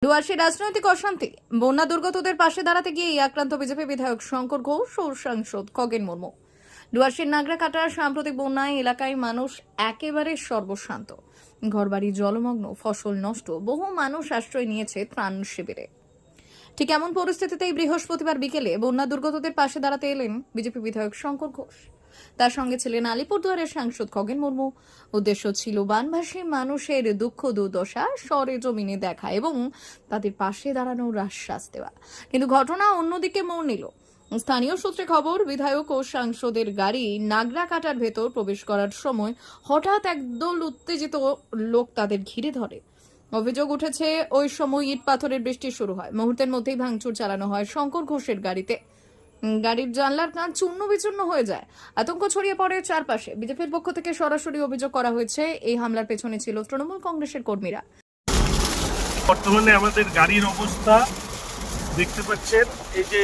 ডুয়ার্সি রাজনৈতিক অশান্তি, বন্যা দুর্গতদের পাশে দাঁড়াতে গিয়ে আক্রান্ত বিজেপি বিধায়ক শঙ্কর ঘোষ ও সাংসদ খগেন মুর্মু। ডুয়ার্সির নাগরাকাটার সাম্প্রতিক বন্যায় এলাকায় মানুষ একেবারে সর্বশান্ত, ঘরবাড়ি জলমগ্ন, ফসল নষ্ট, বহু মানুষ আশ্রয় নিয়েছে ত্রাণ শিবিরে। ঠিক এমন পরিস্থিতিতেই বৃহস্পতিবার বিকেলে বন্যা দুর্গতদের পাশে দাঁড়াতে এলেন বিজেপি বিধায়ক শঙ্কর ঘোষ। তার সঙ্গে ছিলেন আলিপুরদুয়ারের সাংসদ খগেন মুর্মু। উদ্দেশ্য ছিল বানভাসী মানুষের দুঃখ দুর্দশা সরেজমিনে দেখা এবং তাদের পাশে দাঁড়ানোর আশ্বাস দেওয়া। কিন্তু ঘটনা অন্যদিকে মোড় নিল। স্থানীয় সূত্রে খবর, বিধায়ক ও সাংসদের গাড়ি নাগরাকাটার ভেতর প্রবেশ করার সময় হঠাৎ একদল উত্তেজিত লোক তাদের ঘিরে ধরে। অভিযোগ উঠেছে, ওই সময় ইট পাথরের বৃষ্টি শুরু হয়। মুহূর্তের মধ্যেই ভাঙচুর চালানো হয় শঙ্কর ঘোষের গাড়িতে। গাড়ির জানলার কাঁচ চূর্ণ বিচূর্ণ হয়ে যায়। আতঙ্ক ছড়িয়ে পড়ে চারপাশে। বিজেপির পক্ষ থেকে সরাসরি অভিযোগ করা হয়েছে, এই হামলার পেছনে ছিল তৃণমূল কংগ্রেসের কর্মীরা। বর্তমানে আমাদের গাড়ির অবস্থা দেখতে পাচ্ছেন, এই যে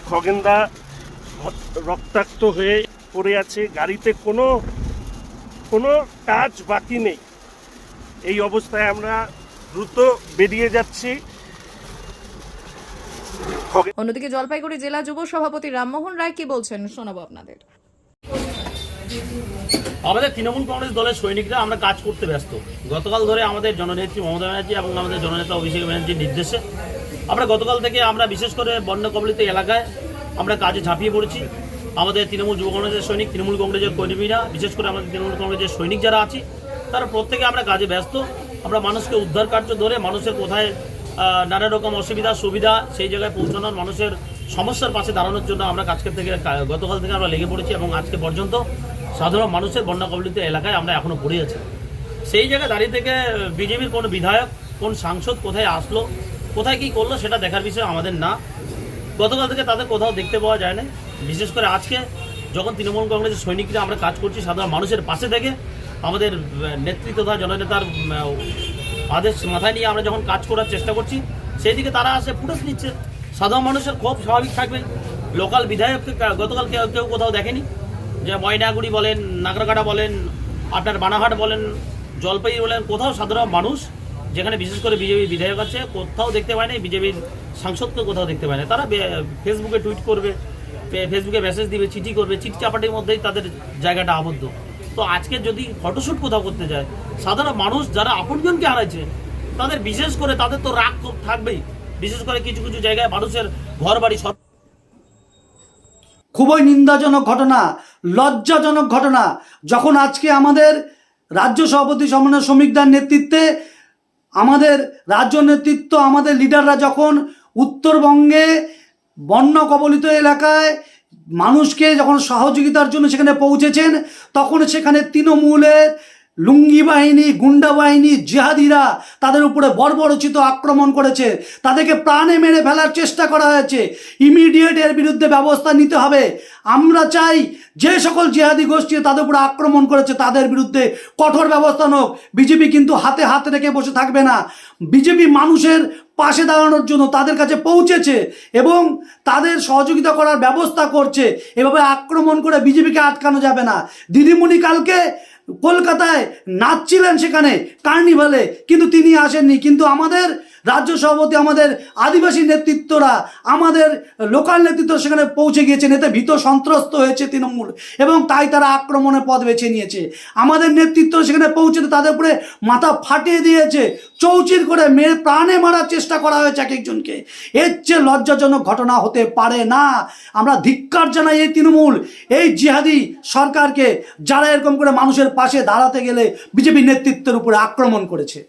খগেনদা রক্তাক্ত হয়ে পড়ে আছে, গাড়িতে কোনো টাচ বাকি নেই। এই অবস্থায় আমরা দ্রুত বেরিয়ে যাচ্ছি। অন্যদিকে জলপাইগুড়ি জেলা যুব সভাপতি রামমোহন রায় কি বলছেন শোনাবো আপনাদের। আমাদের তৃণমূল কংগ্রেস দলের সৈনিকরা আমরা কাজ করতে ব্যস্ত। গতকাল ধরে আমাদের জননেত্রী মমতা ব্যানার্জি এবং আমাদের জননেতা অভিষেক ব্যানার্জির নির্দেশে আমরা গতকাল থেকে আমরা বিশেষ করে বন্যা কবলিত এলাকায় আমরা কাজে ঝাঁপিয়ে পড়েছি। আমাদের তৃণমূল যুব কংগ্রেসের সৈনিক, তৃণমূল কংগ্রেসের কর্মীরা, বিশেষ করে আমাদের তৃণমূল কংগ্রেসের সৈনিক যারা আছে, তারা প্রত্যেকে আমরা কাজে ব্যস্ত। আমরা মানুষকে উদ্ধার কার্য ধরে মানুষের কোথায় নানা রকম অসুবিধা সুবিধা সেই জায়গায় পৌঁছানোর, মানুষের সমস্যার পাশে দাঁড়ানোর জন্য আমরা গতকাল থেকে আমরা লেগে পড়েছি এবং আজকে পর্যন্ত সাধারণ মানুষের বন্যা কবলিত এলাকায় আমরা এখনও পড়ে আছি। সেই জায়গায় দাঁড়িয়ে থেকে বিজেপির কোন বিধায়ক, কোন সাংসদ কোথায় আসলো, কোথায় কী করলো সেটা দেখার বিষয় আমাদের না। গতকাল থেকে তাদের কোথাও দেখতে পাওয়া যায় না। বিশেষ করে আজকে যখন তৃণমূল কংগ্রেসের সৈনিকরা আমরা কাজ করছি সাধারণ মানুষের পাশে থেকে, আমাদের নেতৃত্ব তথা জননেতার আদেশ মাথায় নিয়ে আমরা যখন কাজ করার চেষ্টা করছি, সেই দিকে তারা আসে ফুটেজ নিচ্ছে। সাধারণ মানুষের খুব স্বাভাবিক থাকবে। লোকাল বিধায়ককে গতকাল কেউ কোথাও দেখেনি, যে ময়নাগুড়ি বলেন, নাগরাকাটা বলেন, আপনার বানাহাট বলেন, জলপাইগুড়ি বলেন, কোথাও সাধারণ মানুষ যেখানে বিশেষ করে বিজেপি বিধায়ক আছে কোথাও দেখতে পায় না, বিজেপির সাংসদকে কোথাও দেখতে পায় না। তারা ফেসবুকে টুইট করবে, ফেসবুকে মেসেজ দিবে, চিঠি করবে, চিঠি চাপাটির মধ্যেই তাদের জায়গাটা আবদ্ধ। তো আজকে যদি ফটোশ্যুট কোথাও করতে যায়, সাধারণ মানুষ যারা আপনজনকে হারাইছে তাদের বিশেষ করে তাদের তো রাগ ক্ষোভ থাকবেই। বিশেষ করে কিছু কিছু জায়গায় মানুষের ঘর বাড়ি খুবই নিন্দাজনক ঘটনা, লজ্জাজনক ঘটনা। যখন আজকে আমাদের রাজ্য সভাপতি সমন্বয় শ্রমিকদের নেতৃত্বে আমাদের রাজ্য নেতৃত্ব, আমাদের লিডাররা যখন উত্তরবঙ্গে বন্যা কবলিত এলাকায় মানুষকে যখন সহযোগিতার জন্য সেখানে পৌঁছেছেন, তখন সেখানে তৃণমূলের লুঙ্গি বাহিনী, গুন্ডা বাহিনী, জিহাদিরা তাদের উপরে বর্বরচিত আক্রমণ করেছে। তাদেরকে প্রাণে মেরে ফেলার চেষ্টা করা হয়েছে। ইমিডিয়েট এর বিরুদ্ধে ব্যবস্থা নিতে হবে। আমরা চাই যে সকল জিহাদি গোষ্ঠী তাদের উপরে আক্রমণ করেছে তাদের বিরুদ্ধে কঠোর ব্যবস্থা হোক। বিজেপি কিন্তু হাতে হাত রেখে বসে থাকবে না। বিজেপি মানুষের পাশে দাঁড়ানোর জন্য তাদের কাছে পৌঁছেছে এবং তাদের সহযোগিতা করার ব্যবস্থা করছে। এভাবে আক্রমণ করে বিজেপিকে আটকানো যাবে না। দিদিমণি কালকে কলকাতায় নাচছিলেন সেখানে কার্নিভালে, কিন্তু তিনি আসেননি। কিন্তু আমাদের রাজ্য সভাপতি, আমাদের আদিবাসী নেতৃত্বরা, আমাদের লোকাল নেতৃত্ব সেখানে পৌঁছে গিয়েছেন। এতে ভীত সন্ত্রস্ত হয়েছে তৃণমূল এবং তাই তারা আক্রমণের পথ বেছে নিয়েছে। আমাদের নেতৃত্ব সেখানে পৌঁছে তাদের উপরে মাথা ফাটিয়ে দিয়েছে, চৌচির করে প্রাণে মারার চেষ্টা করা হয়েছে এক একজনকে। এর চেয়ে লজ্জাজনক ঘটনা হতে পারে না। আমরা ধিক্কার জানাই এই তৃণমূল, এই জিহাদি সরকারকে, যারা এরকম করে মানুষের পাশে দাঁড়াতে গেলে বিজেপি নেতৃত্বের উপরে আক্রমণ করেছে।